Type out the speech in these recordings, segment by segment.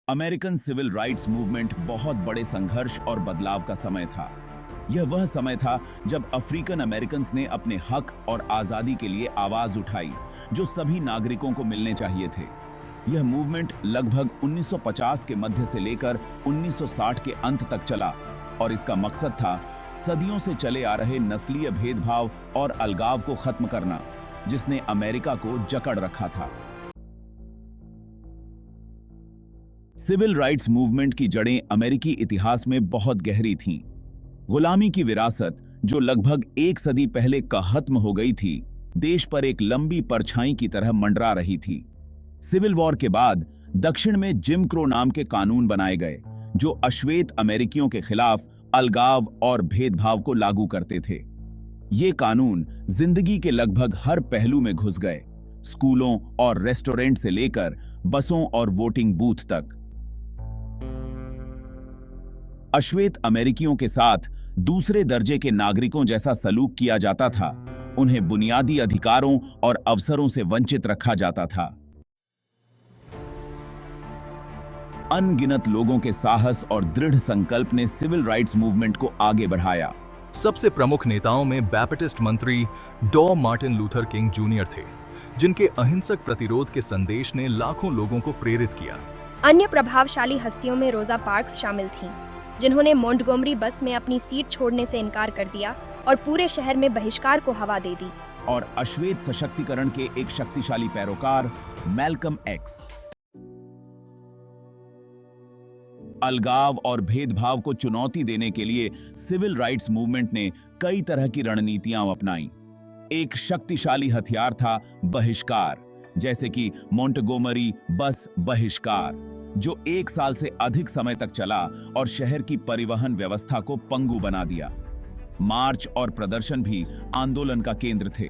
American civil rights movement बहुत बड़े संघर्ष और बदलाव का समय था। यह वह समय था जब अफ्रीकन अमेरिकन ने अपने हक और आजादी के लिए आवाज उठाई, जो सभी नागरिकों को मिलने चाहिए थे। यह मूवमेंट लगभग 1950 के मध्य से लेकर 1960 के अंत तक चला और इसका मकसद था सदियों से चले आ रहे नस्लीय भेदभाव और अलगाव को खत्म करना, जिसने अमेरिका को जकड़ रखा था। सिविल राइट्स मूवमेंट की जड़ें अमेरिकी इतिहास में बहुत गहरी थीं। गुलामी की विरासत, जो लगभग एक सदी पहले खत्म हो गई थी, देश पर एक लंबी परछाई की तरह मंडरा रही थी। सिविल वॉर के बाद दक्षिण में जिम क्रो नाम के कानून बनाए गए, जो अश्वेत अमेरिकियों के खिलाफ अलगाव और भेदभाव को लागू करते थे। ये कानून जिंदगी के लगभग हर पहलू में घुस गए, स्कूलों और रेस्टोरेंट से लेकर बसों और वोटिंग बूथ तक। अश्वेत अमेरिकियों के साथ दूसरे दर्जे के नागरिकों जैसा सलूक किया जाता था। उन्हें बुनियादी अधिकारों और अवसरों से वंचित रखा जाता था। अनगिनत लोगों के साहस और दृढ़ संकल्प ने सिविल राइट्स मूवमेंट को आगे बढ़ाया। सबसे प्रमुख नेताओं में बैप्टिस्ट मंत्री डॉ मार्टिन लूथर किंग जूनियर थे, जिनके अहिंसक प्रतिरोध के संदेश ने लाखों लोगों को प्रेरित किया। अन्य प्रभावशाली हस्तियों में रोजा पार्क्स शामिल थीं, जिन्होंने मोंटगोमरी बस में अपनी सीट छोड़ने से इनकार कर दिया और पूरे शहर में बहिष्कार को हवा दे दी। और अश्वेत सशक्तिकरण के एक शक्तिशाली पैरोकार मैल्कम एक्स अलगाव और भेदभाव को चुनौती देने के लिए सिविल राइट्स मूवमेंट ने कई तरह की रणनीतियां अपनाई। एक शक्तिशाली हथियार था बहिष्कार, जैसे कि मोंटगोमरी बस बहिष्कार, जो 1 साल से अधिक समय तक चला और शहर की परिवहन व्यवस्था को पंगु बना दिया। मार्च और प्रदर्शन भी आंदोलन का केंद्र थे।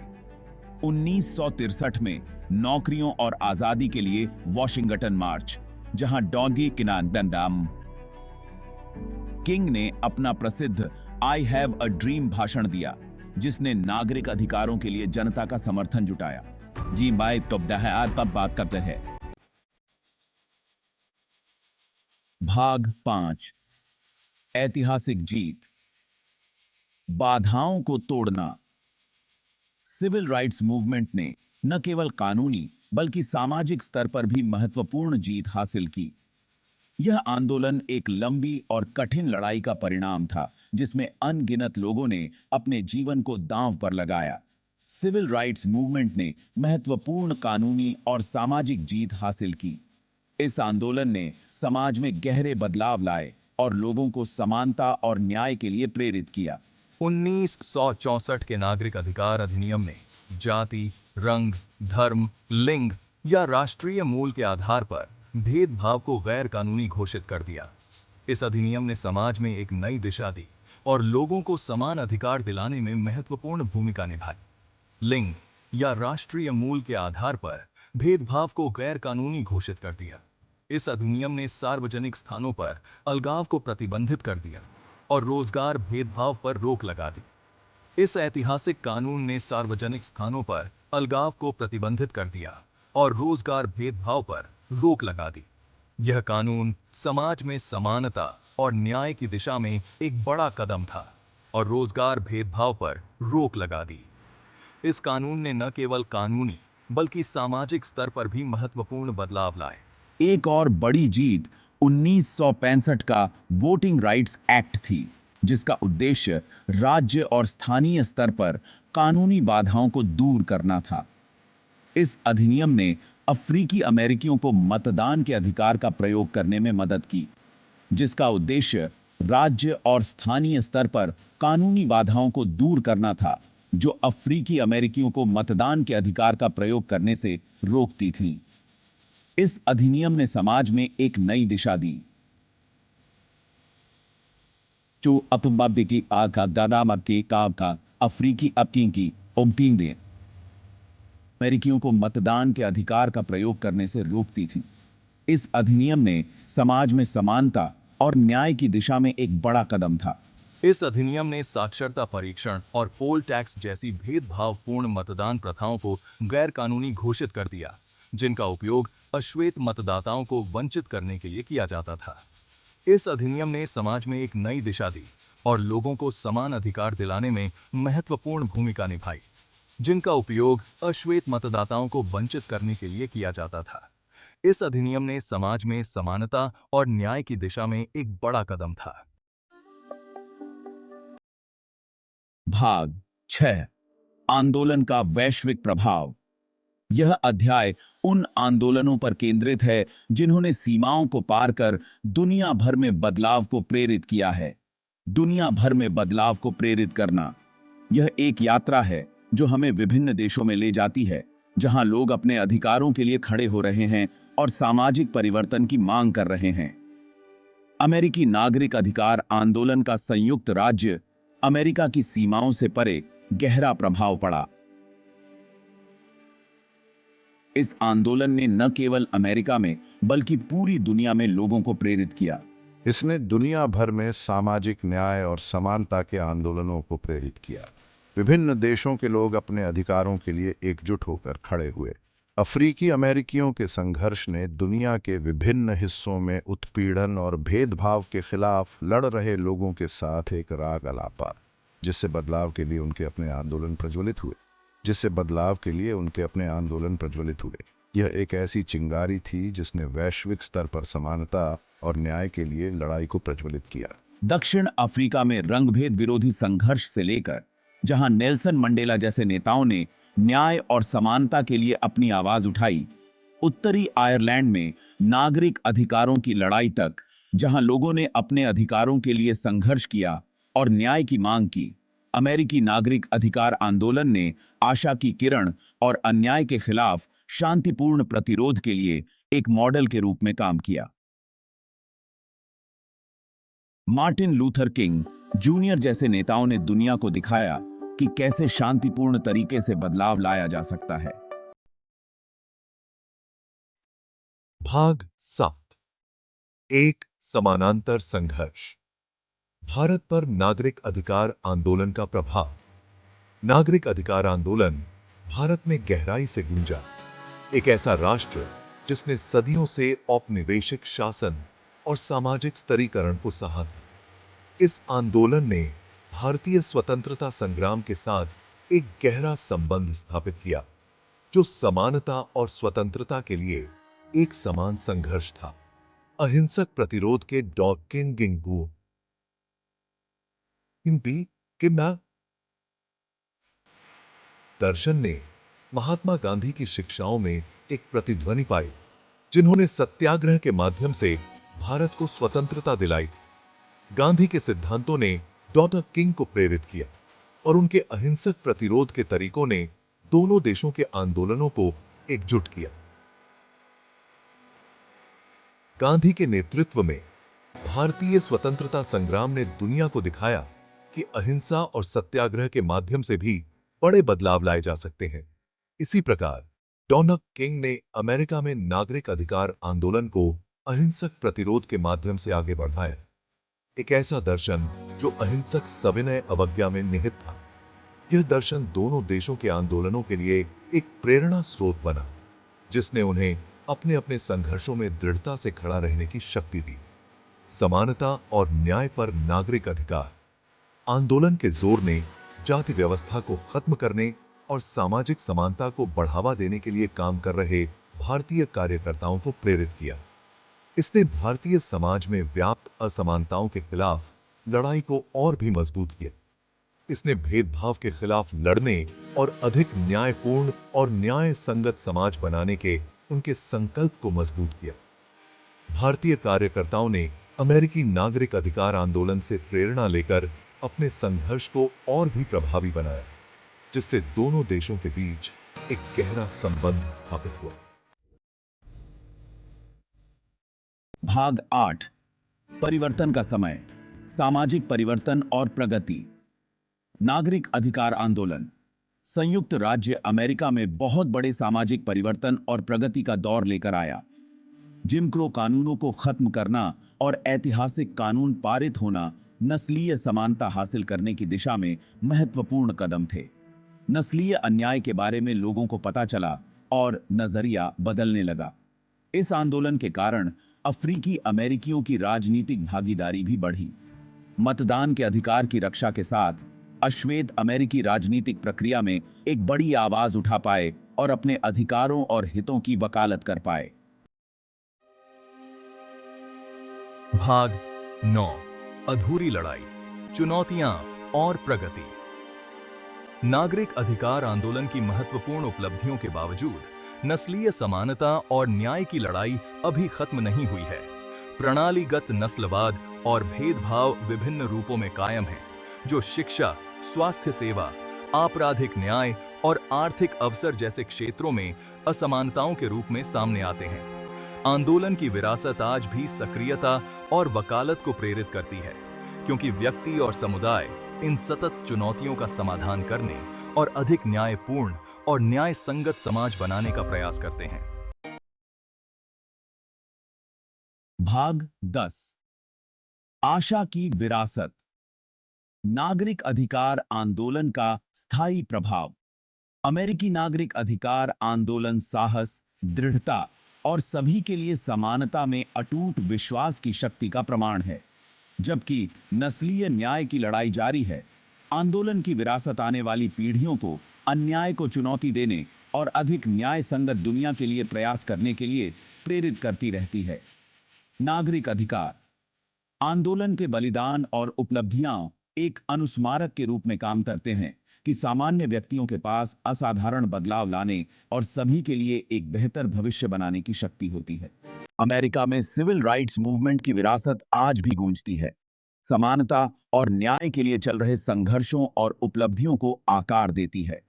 1963 में नौकरियों और आजादी के लिए वॉशिंगटन मार्च, जहां डॉगी किनाडंडम किंग ने अपना प्रसिद्ध आई हैव अ ड्रीम भाषण दिया, जिसने नागरिक अधिकारों के लिए जनता का समर्थन जुटाया। जी भाई तो बात करते हैं। भाग 5, ऐतिहासिक जीत, बाधाओं को तोड़ना। सिविल राइट्स मूवमेंट ने न केवल कानूनी बल्कि सामाजिक स्तर पर भी महत्वपूर्ण जीत हासिल की। यह आंदोलन एक लंबी और कठिन लड़ाई का परिणाम था, जिसमें अनगिनत लोगों ने अपने जीवन को दांव पर लगाया। सिविल राइट्स मूवमेंट ने महत्वपूर्ण कानूनी और सामाजिक जीत हासिल की। इस आंदोलन ने समाज में गहरे बदलाव लाए और लोगों को समानता और न्याय के लिए प्रेरित किया। 1964 के नागरिक अधिकार अधिनियम ने जाति, रंग, धर्म, लिंग या राष्ट्रीय मूल के आधार पर भेदभाव को गैर कानूनी घोषित कर दिया। इस अधिनियम ने समाज में एक नई दिशा दी और लोगों को समान अधिकार दिलाने में महत्वपूर्ण भूमिका निभाई। लिंग या राष्ट्रीय मूल के आधार पर भेदभाव को गैर कानूनी घोषित कर दिया। इस अधिनियम ने सार्वजनिक स्थानों पर अलगाव को प्रतिबंधित कर दिया और रोजगार भेदभाव पर रोक लगा दी। इस ऐतिहासिक कानून ने सार्वजनिक स्थानों पर अलगाव को प्रतिबंधित कर दिया और रोजगार भेदभाव पर रोक लगा दी। यह कानून समाज में समानता और न्याय की दिशा में एक बड़ा कदम था और रोजगार भेदभाव पर रोक लगा दी। इस कानून ने न केवल कानूनी बल्कि सामाजिक स्तर पर भी महत्वपूर्ण बदलाव लाए। एक और बड़ी जीत 1965 का वोटिंग राइट्स एक्ट थी, जिसका उद्देश्य राज्य और स्थानीय स्तर पर कानूनी बाधाओं को दूर करना था। इस अधिनियम ने अफ्रीकी अमेरिकियों को मतदान के अधिकार का प्रयोग करने में मदद की, जिसका उद्देश्य राज्य और स्थानीय स्तर पर कानूनी बाधाओं को दूर करना था, जो अफ्रीकी अमेरिकियों को मतदान के अधिकार का प्रयोग करने से रोकती थीं। इस अधिनियम ने समाज में एक नई दिशा दी, जो अपमाबिकी आका दादामत के काम का अफ्रीकी अपीं की ओम्पिंग दे अमेरिकियों को मतदान के अधिकार का प्रयोग करने से रोकती थी। इस अधिनियम ने समाज में समानता और न्याय की दिशा में एक बड़ा कदम था। इस अधिनियम ने साक्षरता परीक्षण और पोल टैक्स जैसी भेदभावपूर्ण मतदान प्रथाओं को गैर कानूनी घोषित कर दिया जिनका उपयोग अश्वेत मतदाताओं को वंचित करने के लिए किया जाता था। इस अधिनियम ने समाज में एक नई दिशा दी और लोगों को समान अधिकार दिलाने में महत्वपूर्ण भूमिका निभाई, जिनका उपयोग अश्वेत मतदाताओं को वंचित करने के लिए किया जाता था। इस अधिनियम ने समाज में समानता और न्याय की दिशा में एक बड़ा कदम था। भाग 6 आंदोलन का वैश्विक प्रभाव। यह अध्याय उन आंदोलनों पर केंद्रित है जिन्होंने सीमाओं को पार कर दुनिया भर में बदलाव को प्रेरित किया है। दुनिया भर में बदलाव को प्रेरित करना यह एक यात्रा है जो हमें विभिन्न देशों में ले जाती है, जहां लोग अपने अधिकारों के लिए खड़े हो रहे हैं और सामाजिक परिवर्तन की मांग कर रहे हैं। अमेरिकी नागरिक अधिकार आंदोलन का संयुक्त राज्य अमेरिका की सीमाओं से परे गहरा प्रभाव पड़ा। इस आंदोलन ने न केवल अमेरिका में बल्कि पूरी दुनिया में लोगों को प्रेरित किया। इसने दुनिया भर में सामाजिक न्याय और समानता के आंदोलनों को प्रेरित किया। विभिन्न देशों के लोग अपने अधिकारों के लिए एकजुट होकर खड़े हुए। अफ्रीकी अमेरिकियों के संघर्ष ने दुनिया के विभिन्न हिस्सों में उत्पीड़न और भेदभाव के खिलाफ लड़ रहे लोगों के साथ एक राग अलापा, जिससे बदलाव के लिए उनके अपने आंदोलन प्रज्वलित हुए। यह एक ऐसी चिंगारी थी जिसने वैश्विक स्तर पर समानता और न्याय के लिए लड़ाई को प्रज्वलित किया। दक्षिण अफ्रीका में रंगभेद विरोधी संघर्ष से लेकर जहां नेल्सन मंडेला जैसे नेताओं ने न्याय और समानता के लिए अपनी आवाज उठाई, उत्तरी आयरलैंड में नागरिक अधिकारों की लड़ाई तक, जहां लोगों ने अपने अधिकारों के लिए संघर्ष किया और न्याय की मांग की, अमेरिकी नागरिक अधिकार आंदोलन ने आशा की किरण और अन्याय के खिलाफ शांतिपूर्ण प्रतिरोध के लिए एक मॉडल के रूप में काम किया। मार्टिन लूथर किंग जूनियर जैसे नेताओं ने दुनिया को दिखाया कि कैसे शांतिपूर्ण तरीके से बदलाव लाया जा सकता है। भाग 7 एक समानांतर संघर्ष। भारत पर नागरिक अधिकार आंदोलन का प्रभाव। नागरिक अधिकार आंदोलन भारत में गहराई से गूंजा। एक ऐसा राष्ट्र जिसने सदियों से औपनिवेशिक शासन और सामाजिक स्तरीकरण को सहा था। इस आंदोलन ने भारतीय स्वतंत्रता संग्राम के साथ एक गहरा संबंध स्थापित किया, जो समानता और स्वतंत्रता के लिए एक समान संघर्ष था। अहिंसक प्रतिरोध के दर्शन ने महात्मा गांधी की शिक्षाओं में एक प्रतिध्वनि पाई, जिन्होंने सत्याग्रह के माध्यम से भारत को स्वतंत्रता दिलाई। गांधी के सिद्धांतों ने डॉक्टर किंग को प्रेरित किया और उनके अहिंसक प्रतिरोध के तरीकों ने दोनों देशों के आंदोलनों को एकजुट किया। गांधी के नेतृत्व में भारतीय स्वतंत्रता संग्राम ने दुनिया को दिखाया कि अहिंसा और सत्याग्रह के माध्यम से भी बड़े बदलाव लाए जा सकते हैं। इसी प्रकार डॉक्टर किंग ने अमेरिका में नागरिक अधिकार आंदोलन को अहिंसक प्रतिरोध के माध्यम से आगे बढ़ाया। एक ऐसा दर्शन जो अहिंसक सविनय अवज्ञा में निहित था। यह दर्शन दोनों देशों के आंदोलनों के लिए एक प्रेरणा स्रोत बना, जिसने उन्हें अपने अपने संघर्षों में दृढ़ता से खड़ा रहने की शक्ति दी। समानता और न्याय पर नागरिक अधिकार आंदोलन के जोर ने जाति व्यवस्था को खत्म करने और सामाजिक समानता को बढ़ावा देने के लिए काम कर रहे भारतीय कार्यकर्ताओं को प्रेरित किया। इसने भारतीय समाज में व्याप्त असमानताओं के खिलाफ लड़ाई को और भी मजबूत किया। इसने भेदभाव के खिलाफ लड़ने और अधिक न्यायपूर्ण और न्याय संगत समाज बनाने के उनके संकल्प को मजबूत किया। भारतीय कार्यकर्ताओं ने अमेरिकी नागरिक अधिकार आंदोलन से प्रेरणा लेकर अपने संघर्ष को और भी प्रभावी बनाया, जिससे दोनों देशों के बीच एक गहरा संबंध स्थापित हुआ। भाग 8 परिवर्तन का समय, सामाजिक परिवर्तन और प्रगति। नागरिक अधिकार आंदोलन संयुक्त राज्य अमेरिका में बहुत बड़े सामाजिक परिवर्तन और प्रगति का दौर लेकर आया। जिम क्रो कानूनों को खत्म करना और ऐतिहासिक कानून पारित होना नस्लीय समानता हासिल करने की दिशा में महत्वपूर्ण कदम थे। नस्लीय अन्याय के बारे में लोगों को पता चला और नजरिया बदलने लगा। इस आंदोलन के कारण अफ्रीकी अमेरिकियों की राजनीतिक भागीदारी भी बढ़ी। मतदान के अधिकार की रक्षा के साथ अश्वेत अमेरिकी राजनीतिक प्रक्रिया में एक बड़ी आवाज उठा पाए और अपने अधिकारों और हितों की वकालत कर पाए। भाग 9 अधूरी लड़ाई, चुनौतियां और प्रगति। नागरिक अधिकार आंदोलन की महत्वपूर्ण उपलब्धियों के बावजूद नस्लीय समानता और न्याय की लड़ाई अभी खत्म नहीं हुई है। प्रणालीगत नस्लवाद और भेदभाव विभिन्न रूपों में कायम है, जो शिक्षा, स्वास्थ्य सेवा, आपराधिक न्याय और आर्थिक अवसर जैसे क्षेत्रों में असमानताओं के रूप में सामने आते हैं। आंदोलन की विरासत आज भी सक्रियता और वकालत को प्रेरित करती है, क्योंकि व्यक्ति और समुदाय इन सतत चुनौतियों का समाधान करने और अधिक न्यायपूर्ण और न्याय संगत समाज बनाने का प्रयास करते हैं। भाग 10 आशा की विरासत, नागरिक अधिकार आंदोलन का स्थायी प्रभाव। अमेरिकी नागरिक अधिकार आंदोलन साहस, दृढ़ता और सभी के लिए समानता में अटूट विश्वास की शक्ति का प्रमाण है। जबकि नस्लीय न्याय की लड़ाई जारी है, आंदोलन की विरासत आने वाली पीढ़ियों को अन्याय को चुनौती देने और अधिक न्याय संगत दुनिया के लिए प्रयास करने के लिए प्रेरित करती रहती है। नागरिक अधिकार आंदोलन के बलिदान और उपलब्धियां एक अनुस्मारक के रूप में काम करते हैं कि सामान्य व्यक्तियों के पास असाधारण बदलाव लाने और सभी के लिए एक बेहतर भविष्य बनाने की शक्ति होती है। अमेरिका में सिविल राइट्स मूवमेंट की विरासत आज भी गूंजती है, समानता और न्याय के लिए चल रहे संघर्षों और उपलब्धियों को आकार देती है।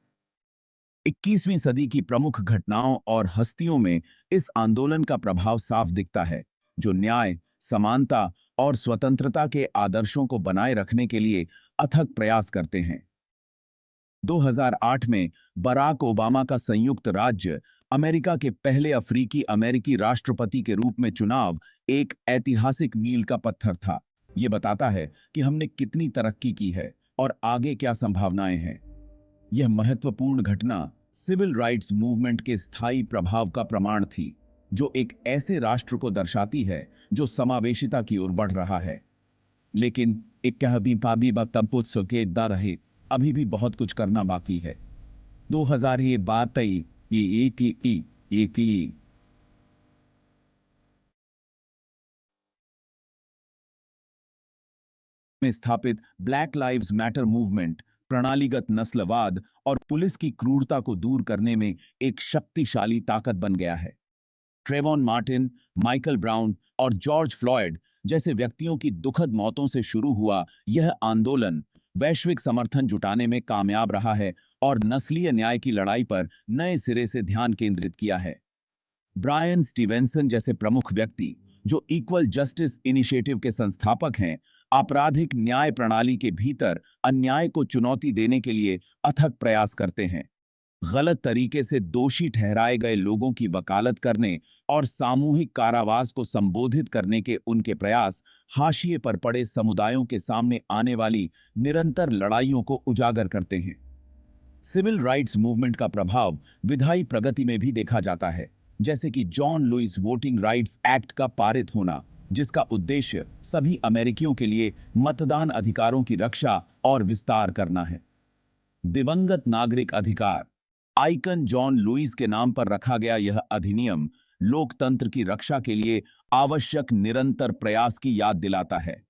21वीं सदी की प्रमुख घटनाओं और हस्तियों में इस आंदोलन का प्रभाव साफ दिखता है, जो न्याय, समानता और स्वतंत्रता के आदर्शों को बनाए रखने के लिए अथक प्रयास करते हैं। 2008 में बराक ओबामा का संयुक्त राज्य अमेरिका के पहले अफ्रीकी अमेरिकी राष्ट्रपति के रूप में चुनाव एक ऐतिहासिक मील का पत्थर था। यह बताता है कि हमने कितनी तरक्की की है और आगे क्या संभावनाएं हैं। यह महत्वपूर्ण घटना सिविल राइट्स मूवमेंट के स्थायी प्रभाव का प्रमाण थी, जो एक ऐसे राष्ट्र को दर्शाती है जो समावेशिता की ओर बढ़ रहा है। लेकिन एक रहे, अभी भी बहुत कुछ करना बाकी है। 2022 में स्थापित ब्लैक लाइव्स मैटर मूवमेंट प्रणालीगत नस्लवाद और पुलिस की क्रूरता को दूर करने में एक शक्तिशाली ताकत बन गया है। ट्रेवॉन मार्टिन, माइकल ब्राउन और जॉर्ज फ्लॉयड जैसे व्यक्तियों की दुखद मौतों से शुरू हुआ यह आंदोलन वैश्विक समर्थन जुटाने में कामयाब रहा है और नस्लीय न्याय की लड़ाई पर नए सिरे से ध्यान केंद्रित किया है। ब्रायन स्टीवेंसन जैसे प्रमुख व्यक्ति, जो इक्वल जस्टिस इनिशिएटिव के संस्थापक हैं, आपराधिक न्याय प्रणाली के भीतर अन्याय को चुनौती देने के लिए अथक प्रयास करते हैं। गलत तरीके से दोषी ठहराए गए लोगों की वकालत करने और सामूहिक कारावास को संबोधित करने के उनके प्रयास हाशिए पर पड़े समुदायों के सामने आने वाली निरंतर लड़ाइयों को उजागर करते हैं। सिविल राइट्स मूवमेंट का प्रभाव विधायी प्रगति में भी देखा जाता है, जैसे कि John Lewis voting rights act का पारित होना, जिसका उद्देश्य सभी अमेरिकियों के लिए मतदान अधिकारों की रक्षा और विस्तार करना है। दिवंगत नागरिक अधिकार आइकन जॉन लुइस के नाम पर रखा गया यह अधिनियम लोकतंत्र की रक्षा के लिए आवश्यक निरंतर प्रयास की याद दिलाता है।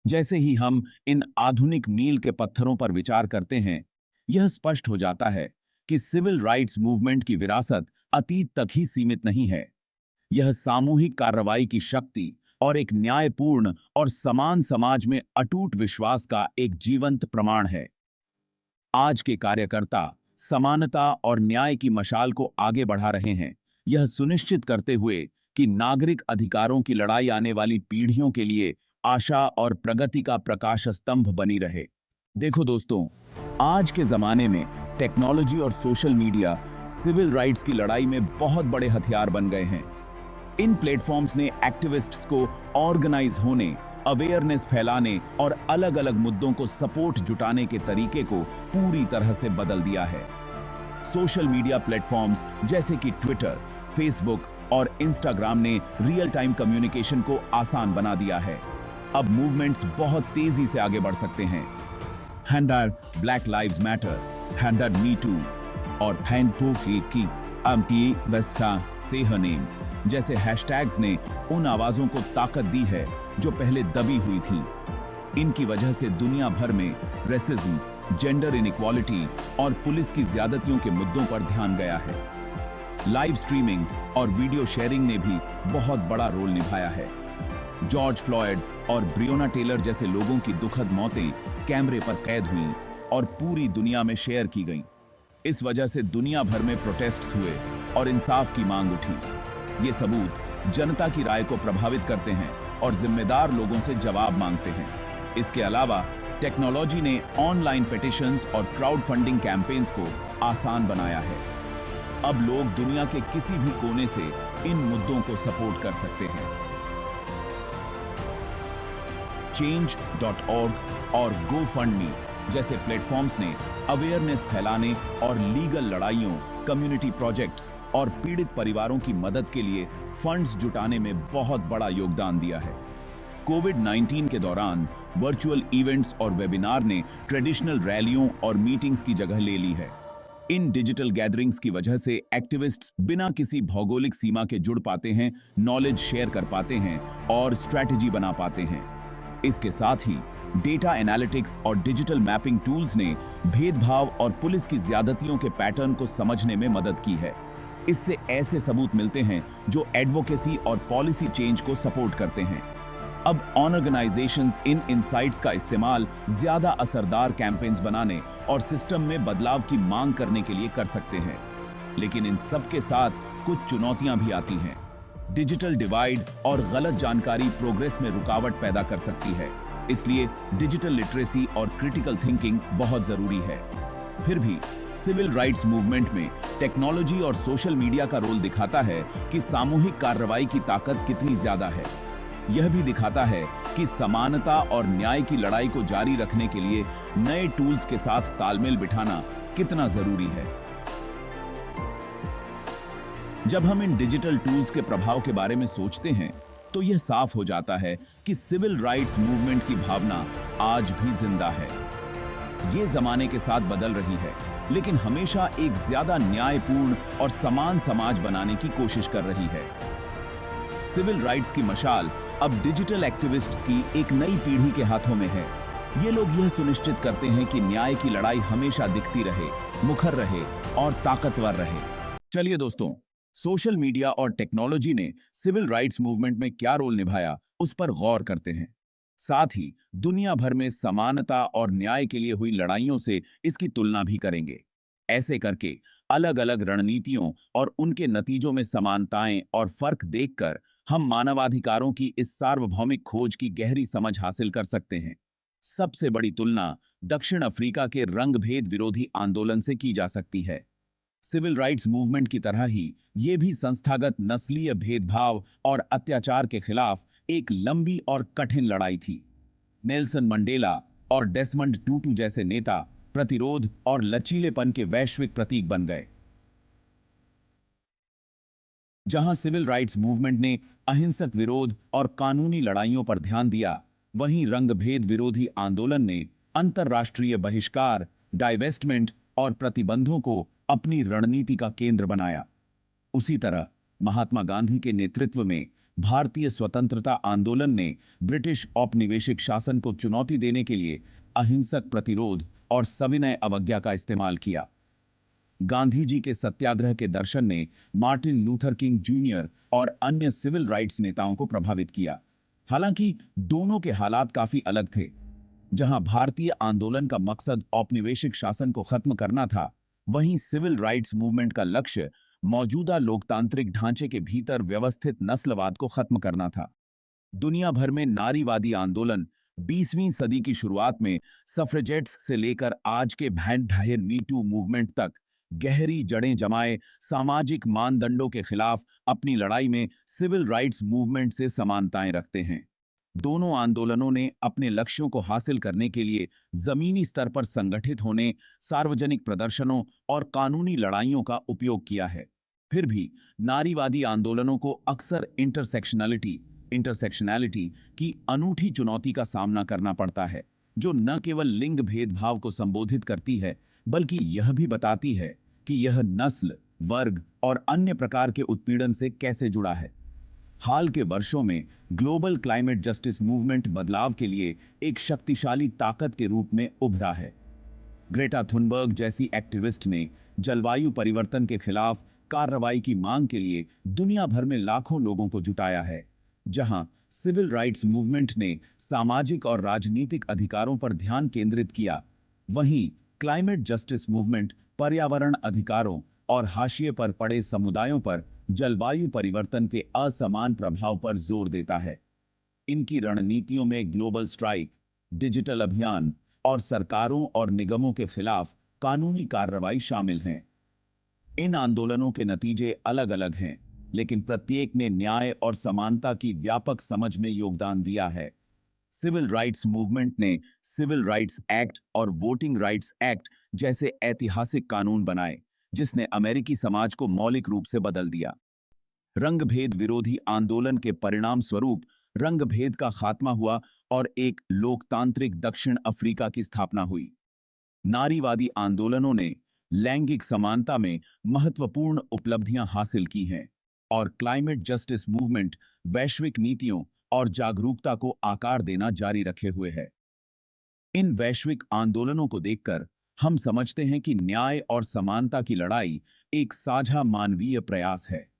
जैसे ही हम इन आधुनिक मील के पत्थरों पर विचार करते हैं, यह स्पष्ट हो जाता है कि सिविल राइट्स मूवमेंट की विरासत अतीत तक ही सीमित नहीं है। यह सामूहिक कार्रवाई की शक्ति और एक न्यायपूर्ण और समान समाज में अटूट विश्वास का एक जीवंत प्रमाण है। आज के कार्यकर्ता समानता और न्याय की मशाल को आगे बढ़ा रहे हैं, यह सुनिश्चित करते हुए कि नागरिक अधिकारों की लड़ाई आने वाली पीढ़ियों के लिए आशा और प्रगति का प्रकाश स्तंभ बनी रहे। देखो दोस्तों, आज के जमाने में टेक्नोलॉजी और सोशल मीडिया सिविल राइट्स की लड़ाई में बहुत बड़े हथियार बन गए हैं। इन प्लेटफॉर्म्स ने एक्टिविस्ट्स को ऑर्गेनाइज होने, अवेयरनेस फैलाने और अलग अलग मुद्दों को सपोर्ट जुटाने के तरीके को पूरी तरह से बदल दिया है। सोशल मीडिया प्लेटफॉर्म्स जैसे कि ट्विटर, फेसबुक और इंस्टाग्राम ने रियल टाइम कम्युनिकेशन को आसान बना दिया है। अब मूवमेंट्स बहुत तेजी से आगे बढ़ सकते हैं। हैंडर ब्लैक लाइव्स मैटर, हैंडर मी टू और हैंडो की अम्पी बस्सा से हर नेम जैसे हैशटैग्स ने उन आवाजों को ताकत दी है जो पहले दबी हुई थीं। इनकी वजह से दुनिया भर में रेसिज्म, जेंडर इनइक्वालिटी और पुलिस की ज्यादतियों के मुद्दों पर ध्यान गया है। लाइव स्ट्रीमिंग और वीडियो शेयरिंग ने भी बहुत बड़ा रोल निभाया है। जॉर्ज फ्लॉयड और ब्रियोना टेलर जैसे लोगों की दुखद मौतें कैमरे पर कैद हुईं और पूरी दुनिया में शेयर की गईं। इस वजह से दुनिया भर में प्रोटेस्ट्स हुए और इंसाफ की मांग उठी। ये सबूत जनता की राय को प्रभावित करते हैं और जिम्मेदार लोगों से जवाब मांगते हैं। इसके अलावा टेक्नोलॉजी ने ऑनलाइन पिटिशंस और क्राउड फंडिंग कैंपेन्स को आसान बनाया है। अब लोग दुनिया के किसी भी कोने से इन मुद्दों को सपोर्ट कर सकते हैं। Change.org और GoFundMe जैसे प्लेटफॉर्म्स ने अवेयरनेस फैलाने और लीगल लड़ाइयों, कम्युनिटी प्रोजेक्ट्स और पीड़ित परिवारों की मदद के लिए फंड्स जुटाने में बहुत बड़ा योगदान दिया है। कोविड-19 के दौरान वर्चुअल इवेंट्स और वेबिनार ने ट्रेडिशनल रैलियों और मीटिंग्स की जगह ले ली है। इन डिजिटल गैदरिंग्स की वजह से एक्टिविस्ट्स बिना किसी भौगोलिक सीमा के जुड़ पाते हैं, नॉलेज शेयर कर पाते हैं और स्ट्रैटेजी बना पाते हैं। इसके साथ ही डेटा एनालिटिक्स और डिजिटल मैपिंग टूल्स ने भेदभाव और पुलिस की ज्यादतियों के पैटर्न को समझने में मदद की है। इससे ऐसे सबूत मिलते हैं जो एडवोकेसी और पॉलिसी चेंज को सपोर्ट करते हैं। अब ऑर्गेनाइजेशंस इन इनसाइट्स का इस्तेमाल ज्यादा असरदार कैंपेन्स बनाने और सिस्टम में बदलाव की मांग करने के लिए कर सकते हैं। लेकिन इन सब के साथ कुछ चुनौतियां भी आती हैं। डिजिटल डिवाइड और गलत जानकारी प्रोग्रेस में रुकावट पैदा कर सकती है। इसलिए डिजिटल लिटरेसी और क्रिटिकल थिंकिंग बहुत जरूरी है। फिर भी सिविल राइट्स मूवमेंट में टेक्नोलॉजी और सोशल मीडिया का रोल दिखाता है कि सामूहिक कार्रवाई की ताकत कितनी ज्यादा है। यह भी दिखाता है कि समानता और न्याय की लड़ाई को जारी रखने के लिए नए टूल्स के साथ तालमेल बिठाना कितना जरूरी है। जब हम इन डिजिटल टूल्स के प्रभाव के बारे में सोचते हैं तो यह साफ हो जाता है कि सिविल राइट्स मूवमेंट की भावना आज भी जिंदा है। ये जमाने के साथ बदल रही है, लेकिन हमेशा एक ज्यादा न्यायपूर्ण और समान समाज बनाने की कोशिश कर रही है। सिविल राइट्स की मशाल अब डिजिटल एक्टिविस्ट्स की एक नई पीढ़ी के हाथों में है। ये लोग यह सुनिश्चित करते हैं कि न्याय की लड़ाई हमेशा दिखती रहे, मुखर रहे और ताकतवर रहे। चलिए दोस्तों, सोशल मीडिया और टेक्नोलॉजी ने सिविल राइट्स मूवमेंट में क्या रोल निभाया, उस पर गौर करते हैं। साथ ही दुनिया भर में समानता और न्याय के लिए हुई लड़ाइयों से इसकी तुलना भी करेंगे। ऐसे करके अलग-अलग रणनीतियों और उनके नतीजों में समानताएं और फर्क देखकर हम मानवाधिकारों की इस सार्वभौमिक खोज की गहरी समझ हासिल कर सकते हैं। सबसे बड़ी तुलना दक्षिण अफ्रीका के रंगभेद विरोधी आंदोलन से की जा सकती है। सिविल राइट्स मूवमेंट की तरह ही ये भी संस्थागत नस्लीय भेदभाव और अत्याचार के खिलाफ एक लंबी और कठिन लड़ाई थी। नेल्सन मंडेला और डेसमंड टूटू जैसे नेता प्रतिरोध और लचीलेपन के वैश्विक प्रतीक बन गए। जहां सिविल राइट्स मूवमेंट ने अहिंसक विरोध और कानूनी लड़ाइयों पर ध्यान दिया, वहीं रंगभेद विरोधी आंदोलन ने अंतर्राष्ट्रीय बहिष्कार, डाइवेस्टमेंट और प्रतिबंधों को अपनी रणनीति का केंद्र बनाया। उसी तरह महात्मा गांधी के नेतृत्व में भारतीय स्वतंत्रता आंदोलन ने ब्रिटिश औपनिवेशिक शासन को चुनौती देने के लिए अहिंसक प्रतिरोध और सविनय अवज्ञा का इस्तेमाल किया। गांधी जी के सत्याग्रह के दर्शन ने मार्टिन लूथर किंग जूनियर और अन्य सिविल राइट्स नेताओं को प्रभावित किया। हालांकि दोनों के हालात काफी अलग थे। जहां भारतीय आंदोलन का मकसद औपनिवेशिक शासन को खत्म करना था, वहीं सिविल राइट्स मूवमेंट का लक्ष्य मौजूदा लोकतांत्रिक ढांचे के भीतर व्यवस्थित नस्लवाद को खत्म करना था। दुनिया भर में नारीवादी आंदोलन 20वीं सदी की शुरुआत में सफ्रेजेट्स से लेकर आज के ढाहे मी टू मूवमेंट तक गहरी जड़ें जमाए सामाजिक मानदंडों के खिलाफ अपनी लड़ाई में सिविल राइट्स मूवमेंट से समानताएं रखते हैं। दोनों आंदोलनों ने अपने लक्ष्यों को हासिल करने के लिए जमीनी स्तर पर संगठित होने, सार्वजनिक प्रदर्शनों और कानूनी लड़ाइयों का उपयोग किया है। फिर भी नारीवादी आंदोलनों को अक्सर इंटरसेक्शनैलिटी की अनूठी चुनौती का सामना करना पड़ता है, जो न केवल लिंग भेदभाव को संबोधित करती है, बल्कि यह भी बताती है कि यह नस्ल, वर्ग और अन्य प्रकार के उत्पीड़न से कैसे जुड़ा है। हाल के वर्षों में ग्लोबल क्लाइमेट जस्टिस मूवमेंट बदलाव के लिए एक शक्तिशाली ताकत के रूप में उभरा है। ग्रेटा थुनबर्ग जैसी एक्टिविस्ट ने जलवायु परिवर्तन के खिलाफ कार्रवाई की मांग के लिए दुनिया भर में लाखों लोगों को जुटाया है। जहां सिविल राइट्स मूवमेंट ने सामाजिक और राजनीतिक अधिकारों पर ध्यान केंद्रित किया, वहीं क्लाइमेट जस्टिस मूवमेंट पर्यावरण अधिकारों और हाशिए पर पड़े समुदायों पर जलवायु परिवर्तन के असमान प्रभाव पर जोर देता है। इनकी रणनीतियों में ग्लोबल स्ट्राइक, डिजिटल अभियान और सरकारों और निगमों के खिलाफ कानूनी कार्रवाई शामिल हैं। इन आंदोलनों के नतीजे अलग-अलग हैं, लेकिन प्रत्येक ने न्याय और समानता की व्यापक समझ में योगदान दिया है। सिविल राइट्स मूवमेंट ने सिविल राइट्स एक्ट और वोटिंग राइट्स एक्ट जैसे ऐतिहासिक कानून बनाए, जिसने अमेरिकी समाज को मौलिक रूप से बदल दिया। रंगभेद विरोधी आंदोलन के परिणाम स्वरूप रंगभेद का खात्मा हुआ और एक लोकतांत्रिक दक्षिण अफ्रीका की स्थापना हुई। नारीवादी आंदोलनों ने लैंगिक समानता में महत्वपूर्ण उपलब्धियां हासिल की हैं और क्लाइमेट जस्टिस मूवमेंट वैश्विक नीतियों और जागरूकता को आकार देना जारी रखे हुए है। इन वैश्विक आंदोलनों को देखकर हम समझते हैं कि न्याय और समानता की लड़ाई एक साझा मानवीय प्रयास है।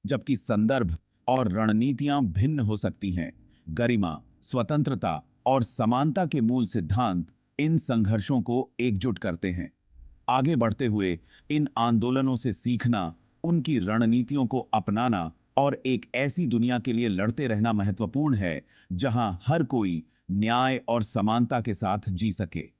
जबकि संदर्भ और रणनीतियां भिन्न हो सकती हैं, गरिमा, स्वतंत्रता और समानता के मूल सिद्धांत इन संघर्षों को एकजुट करते हैं। आगे बढ़ते हुए इन आंदोलनों से सीखना, उनकी रणनीतियों को अपनाना और एक ऐसी दुनिया के लिए लड़ते रहना महत्वपूर्ण है, जहां हर कोई न्याय और समानता के साथ जी सके।